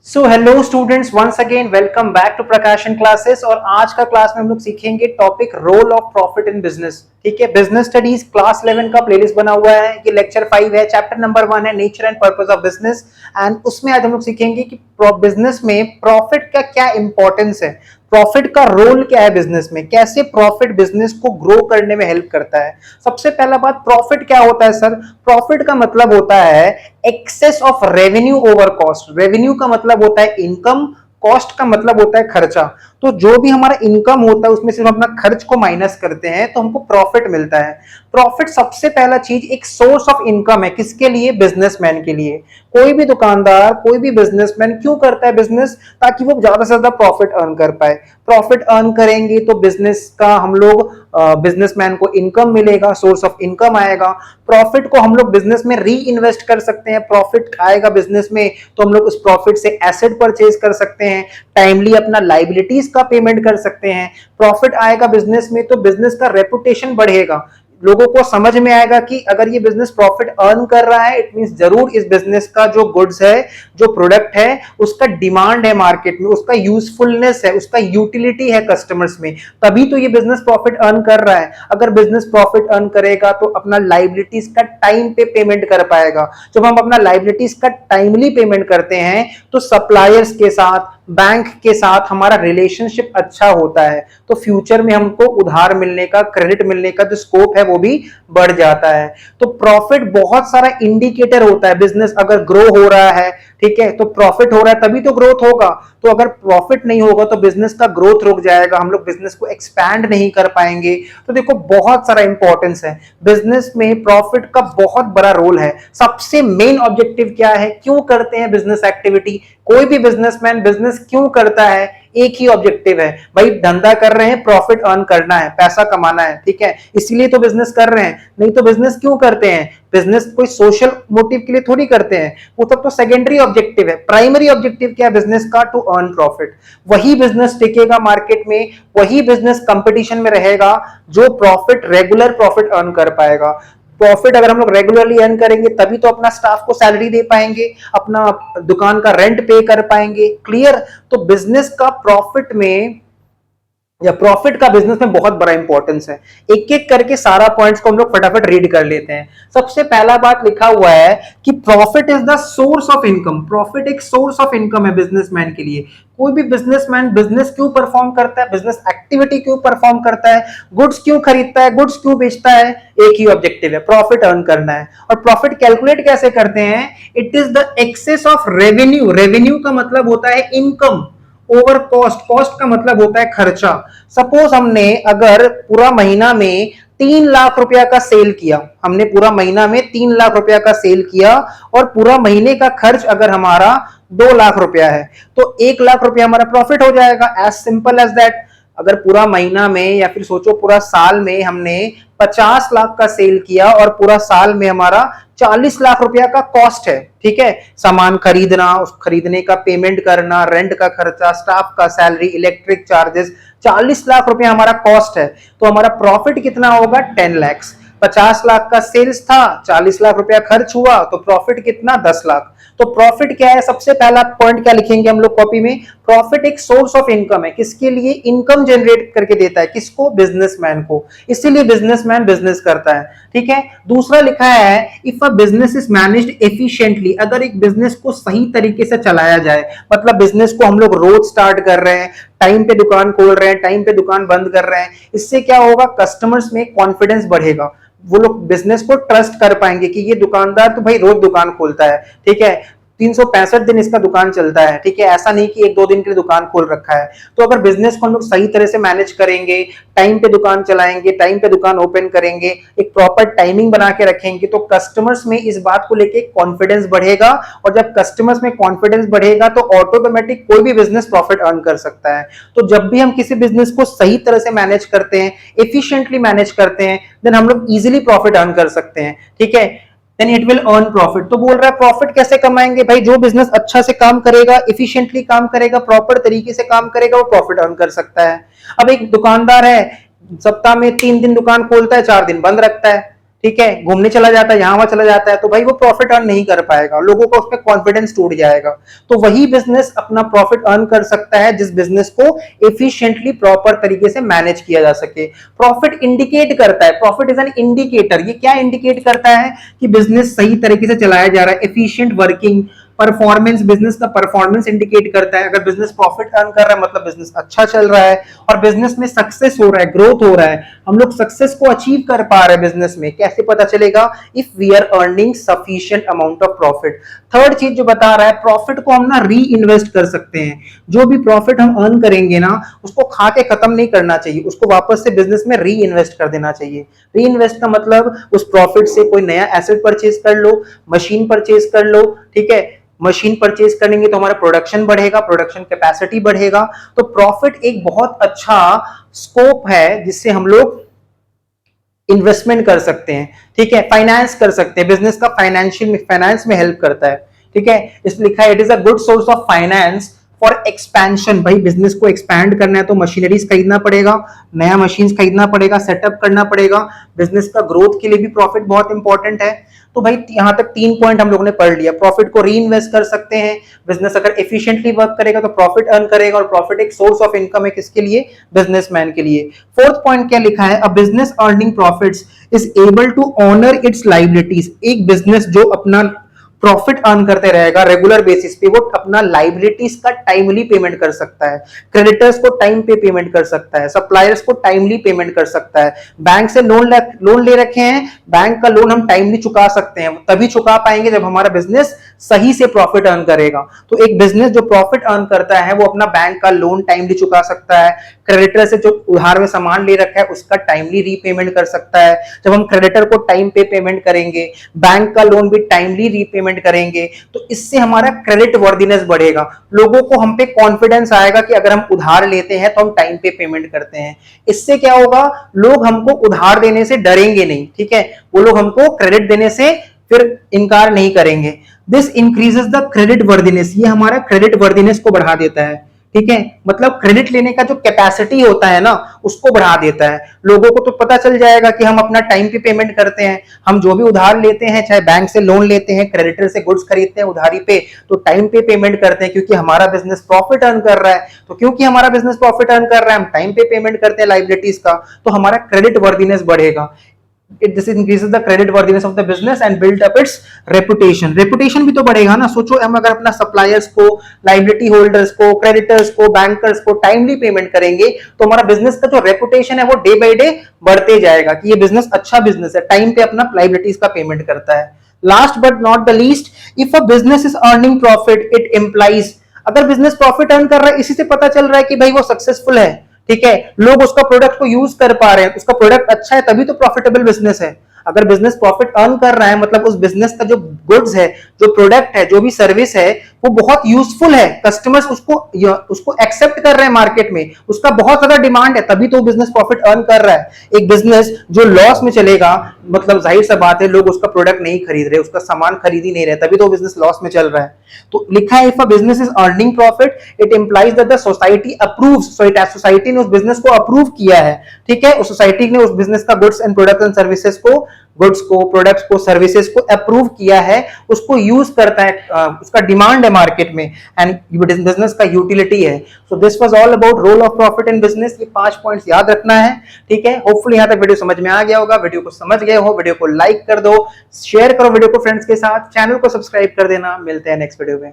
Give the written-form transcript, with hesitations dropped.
So hello students, once again welcome back to Prakashan classes. और आज का क्लास में हम लोग सीखेंगे topic role of profit in business. ठीक है, बिजनेस स्टडीज क्लास 11 का प्लेलिस्ट बना हुआ है। ये लेक्चर 5 है, चैप्टर नंबर 1 है nature and purpose of business. And उसमें आज हम लोग सीखेंगे कि बिजनेस में प्रॉफिट का क्या इंपॉर्टेंस है, प्रॉफिट का रोल क्या है बिजनेस में, कैसे प्रॉफिट बिजनेस को ग्रो करने में हेल्प करता है। सबसे पहला बात, प्रॉफिट क्या होता है सर? प्रॉफिट का मतलब होता है excess of revenue over cost. Revenue का मतलब होता है इनकम, कॉस्ट का मतलब होता है खर्चा। तो जो भी हमारा इनकम होता है उसमें से हम अपना खर्च को माइनस करते हैं तो हमको प्रॉफिट मिलता है। प्रॉफिट सबसे पहला चीज एक सोर्स ऑफ इनकम है। किसके लिए? बिजनेसमैन के लिए। कोई भी दुकानदार, कोई भी बिजनेसमैन क्यों करता है बिजनेस? ताकि वो ज्यादा से ज्यादा प्रॉफिट अर्न कर पाए। प्रॉफिट अर्न करेंगे तो बिजनेस का हम लोग बिजनेसमैन को इनकम मिलेगा, सोर्स ऑफ इनकम आएगा। प्रॉफिट को हम लोग बिजनेस में री इन्वेस्ट कर सकते हैं। प्रॉफिट आएगा बिजनेस में तो हम लोग उस प्रॉफिट से एसेट परचेज कर सकते हैं, टाइमली अपना लाइबिलिटीज का पेमेंट कर सकते हैं। प्रॉफिट आएगा बिजनेस में तो बिजनेस का रेपुटेशन बढ़ेगा। लोगों को समझ में आएगा कि अगर ये बिजनेस प्रॉफिट अर्न कर रहा है, इट मींस जरूर इस बिजनेस का जो गुड्स है, जो प्रोडक्ट है, उसका डिमांड है मार्केट में, उसका यूजफुलनेस है, उसका यूटिलिटी है कस्टमर्स में, तभी तो ये बिजनेस प्रॉफिट अर्न कर रहा है। अगर बिजनेस प्रॉफिट अर्न करेगा तो अपना लाइबिलिटीज का टाइम पे पेमेंट कर पाएगा। जब हम अपना लाइबिलिटीज का टाइमली पेमेंट करते हैं तो सप्लायर्स के साथ, बैंक के साथ हमारा रिलेशनशिप अच्छा होता है, तो फ्यूचर में हमको उधार मिलने का, क्रेडिट मिलने का जो स्कोप है वो भी बढ़ जाता है। तो प्रॉफिट बहुत सारा इंडिकेटर होता है। बिजनेस अगर ग्रो हो रहा है, ठीक है, तो प्रॉफिट हो रहा है तभी तो ग्रोथ होगा। तो अगर प्रॉफिट नहीं होगा तो बिजनेस का ग्रोथ रुक जाएगा, हम लोग बिजनेस को एक्सपैंड नहीं कर पाएंगे। तो देखो, बहुत सारा इंपॉर्टेंस है बिजनेस में, प्रॉफिट का बहुत बड़ा रोल है। सबसे मेन ऑब्जेक्टिव क्या है, क्यों करते हैं बिजनेस एक्टिविटी? कोई भी बिजनेसमैन बिजनेस क्यों करता है? एक ही ऑब्जेक्टिव है भाई, धंधा कर रहे हैं, प्रॉफिट अर्न करना है, पैसा कमाना है, ठीक है, इसलिए तो बिजनेस कर रहे हैं। नहीं तो बिजनेस क्यों करते हैं? बिजनेस कोई सोशल मोटिव के लिए थोड़ी करते हैं, वो सब तो सेकेंडरी ऑब्जेक्टिव है। प्राइमरी ऑब्जेक्टिव क्या है बिजनेस का? To earn profit. वही बिजनेस टिकेगा मार्केट में, वही बिजनेस कंपटीशन में रहेगा जो प्रॉफिट, रेगुलर प्रॉफिट अर्न कर पाएगा। प्रॉफिट अगर हम लोग रेगुलरली अर्न करेंगे तभी तो अपना स्टाफ को सैलरी दे पाएंगे, अपना दुकान का रेंट पे कर पाएंगे। क्लियर? तो बिजनेस का प्रॉफिट में, या प्रॉफिट का बिजनेस में बहुत बड़ा इंपॉर्टेंस है। एक एक करके सारा पॉइंट्स को हम लोग फटाफट रीड कर लेते हैं। सबसे पहला बात लिखा हुआ है कि profit is the source of income. Profit एक सोर्स ऑफ इनकम है बिजनेसमैन के लिए। कोई भी बिजनेसमैन बिजनेस क्यों परफॉर्म करता है, बिजनेस एक्टिविटी क्यों परफॉर्म करता है, गुड्स क्यों खरीदता है, गुड्स क्यों बेचता है? एक ही ऑब्जेक्टिव है, प्रॉफिट अर्न करना है। और प्रॉफिट कैलकुलेट कैसे करते हैं? It is the excess of revenue. Revenue का मतलब होता है इनकम ओवर कॉस्ट। कॉस्ट का मतलब होता है खर्चा। सपोज हमने अगर पूरा महीना में 3 लाख रुपया का सेल किया, हमने पूरा महीना में 3 लाख रुपया का सेल किया और पूरा महीने का खर्च अगर हमारा 2 लाख रुपया है तो 1 लाख रुपया हमारा प्रॉफिट हो जाएगा। As simple as that. अगर पूरा महीना में या फिर सोचो पूरा साल में हमने 50 लाख का सेल किया और पूरा साल में हमारा 40 लाख रुपया का कॉस्ट है, ठीक है, सामान खरीदना, उस खरीदने का पेमेंट करना, रेंट का खर्चा, स्टाफ का सैलरी, इलेक्ट्रिक चार्जेस, 40 लाख रुपया हमारा कॉस्ट है। तो हमारा प्रॉफिट कितना होगा? 10 लाख। 50 लाख का सेल्स था, 40 लाख रुपया खर्च हुआ, तो प्रॉफिट कितना? 10 लाख। तो प्रॉफिट क्या है? सबसे पहला पॉइंट क्या लिखेंगे हम लोग कॉपी में? प्रॉफिट एक सोर्स ऑफ इनकम है। किसके लिए? इनकम जनरेट करके देता है। किसको? बिजनेसमैन को। इसीलिए बिजनेसमैन बिजनेस करता है, ठीक है। दूसरा लिखा है if a business is managed efficiently. अगर एक बिजनेस को सही तरीके से चलाया जाए, मतलब बिजनेस को हम लोग रोज स्टार्ट कर रहे हैं, टाइम पे दुकान खोल रहे हैं, टाइम पे दुकान बंद कर रहे हैं, इससे क्या होगा? कस्टमर्स में कॉन्फिडेंस बढ़ेगा। वो लोग बिजनेस को ट्रस्ट कर पाएंगे कि ये दुकानदार तो भाई रोज दुकान खोलता है, ठीक है, 365 दिन इसका दुकान चलता है, ठीक है, ऐसा नहीं कि 1-2 दिन के लिए दुकान खोल रखा है। तो अगर बिजनेस को हम लोग सही तरह से मैनेज करेंगे, टाइम पे दुकान चलाएंगे, टाइम पे दुकान ओपन करेंगे, एक प्रॉपर टाइमिंग बना के रखेंगे, तो कस्टमर्स में इस बात को लेके कॉन्फिडेंस बढ़ेगा। और जब कस्टमर्स में कॉन्फिडेंस बढ़ेगा तो ऑटोमेटिक कोई भी बिजनेस प्रॉफिट अर्न कर सकता है। तो जब भी हम किसी बिजनेस को सही तरह से मैनेज करते हैं, एफिशिएंटली मैनेज करते हैं, देन हम लोग इजीली प्रॉफिट अर्न कर सकते हैं, ठीक है, then it will earn profit. तो बोल रहा है प्रॉफिट कैसे कमाएंगे? भाई जो बिजनेस अच्छा से काम करेगा, एफिशिएंटली काम करेगा, प्रॉपर तरीके से काम करेगा, वो प्रॉफिट अर्न कर सकता है। अब एक दुकानदार है, सप्ताह में 3 दिन दुकान खोलता है, 4 दिन बंद रखता है, ठीक है, घूमने चला जाता है, यहाँ वहां चला जाता है, तो भाई वो प्रॉफिट अर्न नहीं कर पाएगा, लोगों का उसमें कॉन्फिडेंस टूट जाएगा। तो वही बिजनेस अपना प्रॉफिट अर्न कर सकता है जिस बिजनेस को एफिशिएंटली प्रॉपर तरीके से मैनेज किया जा सके। प्रॉफिट इंडिकेट करता है, प्रॉफिट इज एन इंडिकेटर। ये क्या इंडिकेट करता है कि बिजनेस सही तरीके से चलाया जा रहा है, एफिशिएंट वर्किंग, परफॉर्मेंस, बिजनेस का परफॉर्मेंस इंडिकेट करता है। अगर बिजनेस प्रॉफिट अर्न कर रहा है मतलब बिजनेस अच्छा चल रहा है और बिजनेस में सक्सेस हो रहा है, ग्रोथ हो रहा है, हम लोग सक्सेस को अचीव कर पा रहे हैं बिजनेस में। कैसे पता चलेगा? If we are earning sufficient amount of profit. Third चीज जो बता रहा है, प्रॉफिट को हम ना री इन्वेस्ट कर सकते हैं। जो भी प्रॉफिट हम अर्न करेंगे ना उसको खा के खत्म नहीं करना चाहिए, उसको वापस से बिजनेस में री इन्वेस्ट कर देना चाहिए। री इन्वेस्ट का मतलब उस प्रॉफिट से कोई नया एसेट परचेज कर लो, मशीन परचेज कर लो, ठीक है। मशीन परचेज करेंगे तो हमारा प्रोडक्शन बढ़ेगा, प्रोडक्शन कैपेसिटी बढ़ेगा। तो प्रॉफिट एक बहुत अच्छा स्कोप है जिससे हम लोग इन्वेस्टमेंट कर सकते हैं, ठीक है, फाइनेंस कर सकते हैं। बिजनेस का फाइनेंस में हेल्प करता है, ठीक है। इसमें लिखा है it is a good source of finance for expansion. भाई बिजनेस को एक्सपैंड करना है तो मशीनरीज खरीदना पड़ेगा, नया मशीन खरीदना पड़ेगा, सेटअप करना पड़ेगा। बिजनेस का ग्रोथ के लिए भी प्रॉफिट बहुत इंपॉर्टेंट है। तो भाई यहां तक 3 पॉइंट हम लोगों ने पढ़ लिया। प्रॉफिट को री इन्वेस्ट कर सकते हैं, बिजनेस अगर एफिशिएंटली वर्क करेगा तो प्रॉफिट अर्न करेगा, और प्रॉफिट एक सोर्स ऑफ इनकम है किसके लिए? बिजनेसमैन के लिए। फोर्थ पॉइंट क्या लिखा है? A business earning profits is able to honour its liabilities. एक बिजनेस जो अपना प्रॉफिट अर्न करते रहेगा रेगुलर बेसिस पे, वो अपना लाइबिलिटीज का टाइमली पेमेंट कर सकता है, क्रेडिटर्स को टाइम पे पेमेंट कर सकता है, सप्लायर्स को टाइमली पेमेंट कर सकता है। बैंक से लोन ले रखे हैं, बैंक का लोन हम टाइमली चुका सकते हैं, तभी चुका पाएंगे जब हमारा बिजनेस सही से प्रॉफिट अर्न करेगा। तो एक बिजनेस जो प्रॉफिट अर्न करता है वो अपना बैंक का लोन टाइमली चुका सकता है, क्रेडिटर से जो उधार में सामान ले रखा है उसका टाइमली रीपेमेंट कर सकता है। जब हम क्रेडिटर को टाइम पे पेमेंट करेंगे, बैंक का लोन भी टाइमली रीपेमेंट करेंगे, तो इससे हमारा क्रेडिट वर्दीनेस बढ़ेगा। लोगों को हम पे कॉन्फिडेंस आएगा कि अगर हम उधार लेते हैं तो हम टाइम पे पेमेंट करते हैं। इससे क्या होगा? लोग हमको उधार देने से डरेंगे नहीं, ठीक है, वो लोग हमको क्रेडिट देने से फिर इनकार नहीं करेंगे। This increases the credit worthiness. ये हमारा क्रेडिट वर्दीनेस को बढ़ा देता है, ठीक है। मतलब क्रेडिट लेने का जो कैपेसिटी होता है ना उसको बढ़ा देता है। लोगों को तो पता चल जाएगा कि हम अपना टाइम पे पेमेंट करते हैं, हम जो भी उधार लेते हैं, चाहे बैंक से लोन लेते हैं, क्रेडिटर से गुड्स खरीदते हैं उधारी पे, तो टाइम पे पेमेंट करते हैं क्योंकि हमारा बिजनेस प्रॉफिट अर्न कर रहा है। तो क्योंकि हमारा बिजनेस प्रॉफिट अर्न कर रहा है, हम टाइम पे पेमेंट करते हैं लाइबिलिटीज का, तो हमारा क्रेडिट वर्दीनेस बढ़ेगा। This increases the credit worthiness of the business and build up its reputation. Reputation भी तो बढ़ेगा ना। सोचो हम अगर अपना सप्लायर्स को, लाइबिलिटी होल्डर्स को, क्रेडिटर्स को, बैंकर्स को टाइमली पेमेंट करेंगे तो हमारा बिजनेस का जो रेपुटेशन है वो डे बाय डे बढ़ते जाएगा कि ये बिजनेस अच्छा बिजनेस है, टाइम पे अपना लाइबिलिटीज का पेमेंट करता है। Last but not the least, if a business is earning profit it implies. अगर बिजनेस प्रॉफिट अर्न कर रहा है इसी से पता चल रहा है कि भाई वो सक्सेसफुल है, ठीक है, लोग उसका प्रोडक्ट को यूज कर पा रहे हैं, उसका प्रोडक्ट अच्छा है तभी तो प्रॉफिटेबल बिजनेस है। अगर बिजनेस प्रॉफिट अर्न कर रहा है मतलब उस बिजनेस का जो गुड्स है, जो प्रोडक्ट है, जो भी सर्विस है वो बहुत यूजफुल है, कस्टमर्स उसको एक्सेप्ट कर रहे हैं मार्केट में, उसका बहुत ज्यादा डिमांड है, तभी तो बिजनेस प्रॉफिट अर्न कर रहा है। एक बिजनेस जो लॉस में चलेगा मतलब जाहिर सा बात है लोग उसका प्रोडक्ट नहीं खरीद रहे, उसका सामान खरीद ही नहीं रहे, तभी तो बिजनेस लॉस में चल रहा है। तो लिखा है if a business is earning profit it implies that the society approves. Society ने उस बिजनेस को अप्रूव किया है, ठीक है, उस सोसाइटी ने उस बिजनेस का goods and products and services को, गुड्स को, प्रोडक्ट्स को, सर्विसेज को अप्रूव किया है, उसको यूज करता है, उसका डिमांड है मार्केट में, एंड बिजनेस का यूटिलिटी है। So this was all about role of profit in business. ये 5 पॉइंट्स याद रखना है, ठीक है। होपफुली यहां तक वीडियो समझ में आ गया होगा। वीडियो को समझ गए हो, वीडियो को लाइक कर दो, शेयर करो वीडियो को फ्रेंड्स के साथ, चैनल को सब्सक्राइब कर देना। मिलते हैं नेक्स्ट वीडियो में।